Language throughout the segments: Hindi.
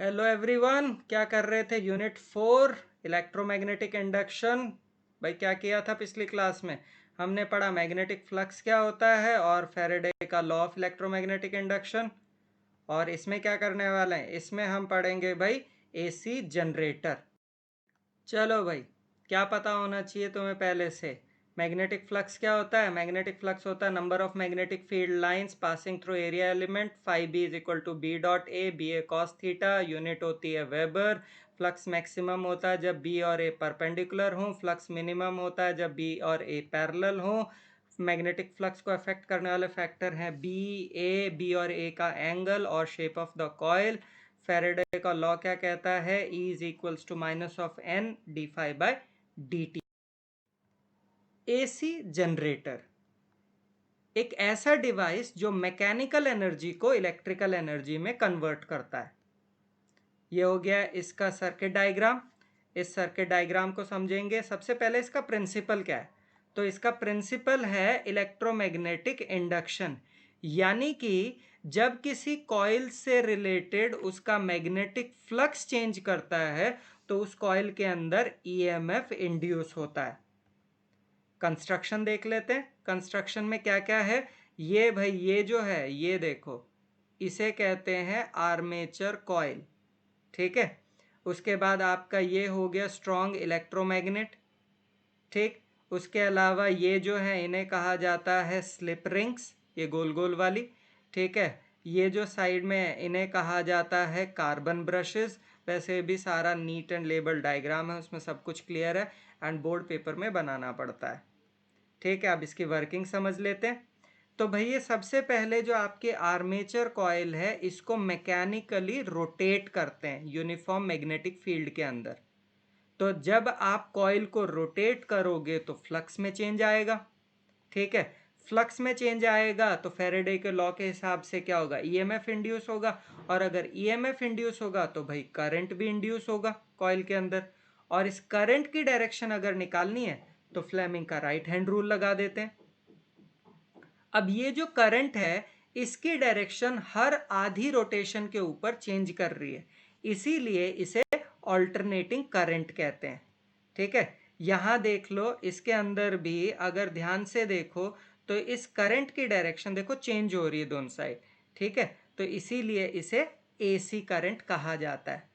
हेलो एवरीवन, क्या कर रहे थे? Unit 4 electromagnetic induction. भाई क्या किया था पिछली क्लास में? हमने पढ़ा मैग्नेटिक फ्लक्स क्या होता है और फैराडे का लॉ ऑफ इलेक्ट्रोमैग्नेटिक इंडक्शन। और इसमें क्या करने वाले हैं? इसमें हम पढ़ेंगे भाई एसी जनरेटर। चलो भाई, क्या पता होना चाहिए तुम्हें पहले से? मैग्नेटिक फ्लक्स क्या होता है? मैग्नेटिक फ्लक्स होता है number of magnetic field lines passing through area element. Phi B is equal to B dot A, B A cos theta. Unit होती है वेबर। फ्लक्स मैक्सिमम होता है जब बी और ए परपेंडिकुलर हों। फ्लक्स मिनिमम होता है जब बी और ए पैरेलल हों। मैग्नेटिक फ्लक्स को अफेक्ट करने वाले फैक्टर हैं बी और ए का एंगल और shape of the coil. Faraday का लॉ क्या कहता है? E is equals to minus of N D phi by D T. AC generator एक ऐसा डिवाइस जो मैकेनिकल एनर्जी को इलेक्ट्रिकल एनर्जी में कन्वर्ट करता है। ये हो गया इसका सर्किट डायग्राम। इस सर्किट डायग्राम को समझेंगे। सबसे पहले इसका प्रिंसिपल क्या है? तो इसका प्रिंसिपल है इलेक्ट्रोमैग्नेटिक इंडक्शन, यानी कि जब किसी कॉइल से रिलेटेड उसका मैग्नेटिक फ्लक्स चेंज करता है तो उस कॉइल के अंदर ईएमएफ इंड्यूस होता है। कंस्ट्रक्शन देख लेते हैं। कंस्ट्रक्शन में क्या क्या है? ये भाई, ये जो है ये देखो, इसे कहते हैं आर्मेचर कॉइल। ठीक है। उसके बाद आपका ये हो गया स्ट्रॉन्ग इलेक्ट्रोमैग्नेट। ठीक। उसके अलावा ये जो है इन्हें कहा जाता है स्लिप रिंग्स, ये गोल गोल वाली। ठीक है। ये जो साइड में इन्हें कहा जाता है कार्बन ब्रशेस। वैसे भी सारा नीट एंड लेबल डायग्राम है, उसमें सब कुछ क्लियर है एंड बोर्ड पेपर में बनाना पड़ता है। ठीक है। अब इसकी वर्किंग समझ लेते हैं। तो भाई ये सबसे पहले जो आपके आर्मेचर कॉइल है इसको मैकेनिकली रोटेट करते हैं यूनिफॉर्म मैग्नेटिक फील्ड के अंदर। तो जब आप कॉइल को रोटेट करोगे तो फ्लक्स में चेंज आएगा। ठीक है। फ्लक्स में चेंज आएगा तो फैराडे के लॉ के हिसाब से क्या होगा? ईएमएफ इंड्यूस होगा। और अगर ईएमएफ इंड्यूस होगा तो भाई करंट भी इंड्यूस होगा कॉइल के अंदर। और इस करंट की डायरेक्शन अगर निकालनी है तो फ्लेमिंग का राइट हैंड रूल लगा देते हैं। अब ये जो करंट है इसकी डायरेक्शन हर आधी रोटेशन के ऊपर चेंज कर रही है, इसीलिए इसे ऑल्टरनेटिंग करंट कहते हैं। ठीक है। यहां देख लो, इसके अंदर भी अगर ध्यान से देखो तो इस करंट की डायरेक्शन देखो चेंज हो रही है दोनों साइड। ठीक है। तो इसीलिए इसे एसी करंट कहा जाता है।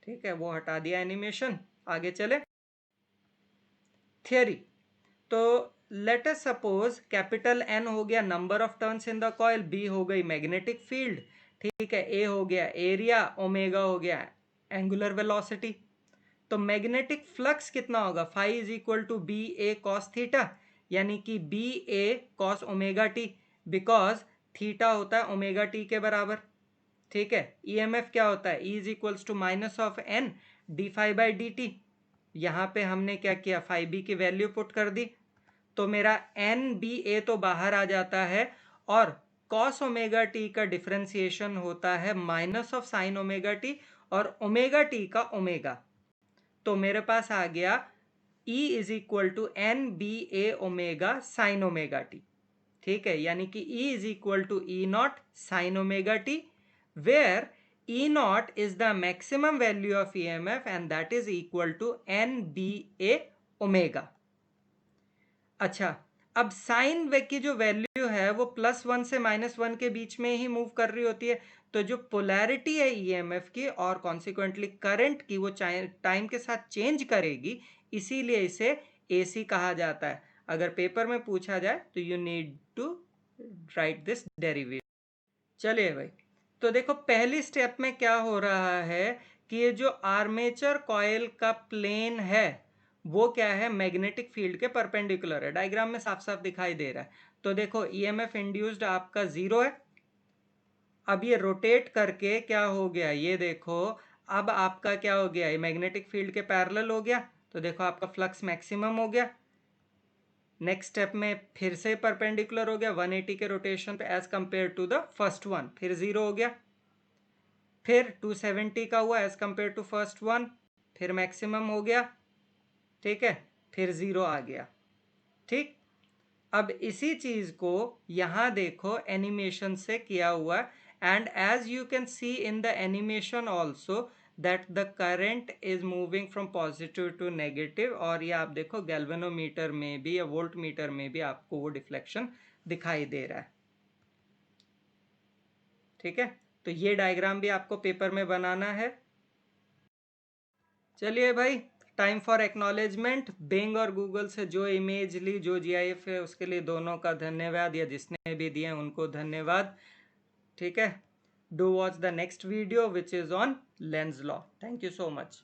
ठीक है, वो हटा दिया एनिमेशन। आगे चले। थियरी। तो let us suppose capital N हो गया number of turns in the coil, B हो गई मैग्नेटिक फील्ड, ठीक है, ए हो गया एरिया, ओमेगा हो गया एंगुलर वेलोसिटी। तो मैग्नेटिक फ्लक्स कितना होगा? Phi is equal to B A cos theta, यानी कि B A cos omega T, because theta होता है ओमेगा टी के बराबर। ठीक है। ईएमएफ क्या होता है? E is equals to minus of N D phi by D T. यहाँ पे हमने क्या किया? फाई बी की वैल्यू पुट कर दी, तो मेरा एन बी ए तो बाहर आ जाता है और कॉस ओमेगा टी का डिफ्रेंसिएशन होता है minus of sine omega T और ओमेगा टी का ओमेगा। तो मेरे पास आ गया E is equal to N B A omega sine omega T. ठीक है, यानी कि E is equal to E not sine omega T, where E not is the maximum value of EMF and that is equal to N B A omega. अच्छा, अब साइन वे की जो वैल्यू है वो +1 से -1 के बीच में ही मूव कर रही होती है। तो जो पोलैरिटी है ईएमएफ की और कॉन्सिक्वेंटली करंट की वो टाइम के साथ चेंज करेगी, इसीलिए इसे एसी कहा जाता है। अगर पेपर में पूछा जाए तो you need to write this derivative. चलिए भाई, तो देखो पहली स्टेप में क्या हो रहा है कि ये जो आर्मेचर कॉइल का प्लेन है वो क्या है? मैग्नेटिक फील्ड के परपेंडिकुलर है। डायग्राम में साफ साफ दिखाई दे रहा है। तो देखो ईएमएफ इंड्यूस्ड आपका 0 है। अब ये रोटेट करके क्या हो गया? ये देखो, अब आपका क्या हो गया? ये मैग्नेटिक फील्ड के पैरेलल हो गया। तो देखो आपका फ्लक्स मैक्सिमम हो गया। नेक्स्ट स्टेप में फिर से परपेंडिकुलर हो गया 180 के रोटेशन पे as compare to the first one, फिर 0 हो गया। फिर 270 का हुआ as compare to first one, फिर मैक्सिमम हो गया। ठीक है, फिर 0 आ गया। ठीक। अब इसी चीज को यहां देखो एनिमेशन से किया हुआ। and as you can see in the animation also that the current is moving from positive to negative, और ये आप देखो गैल्वेनोमीटर में भी या वोल्ट मीटर में भी आपको वो डिफ्लेक्शन दिखाई दे रहा है। ठीक है, तो ये डायग्राम भी आपको पेपर में बनाना है। चलिए भाई, टाइम फॉर एक्नॉलेजमेंट। बिंग और गूगल से जो इमेज ली, जो जीआईएफ है, उसके लिए दोनों का धन्यवाद, या जिसने भी दिए उनको धन्यवाद। ठीक है, do watch the next video which is on Lenz law. Thank you so much.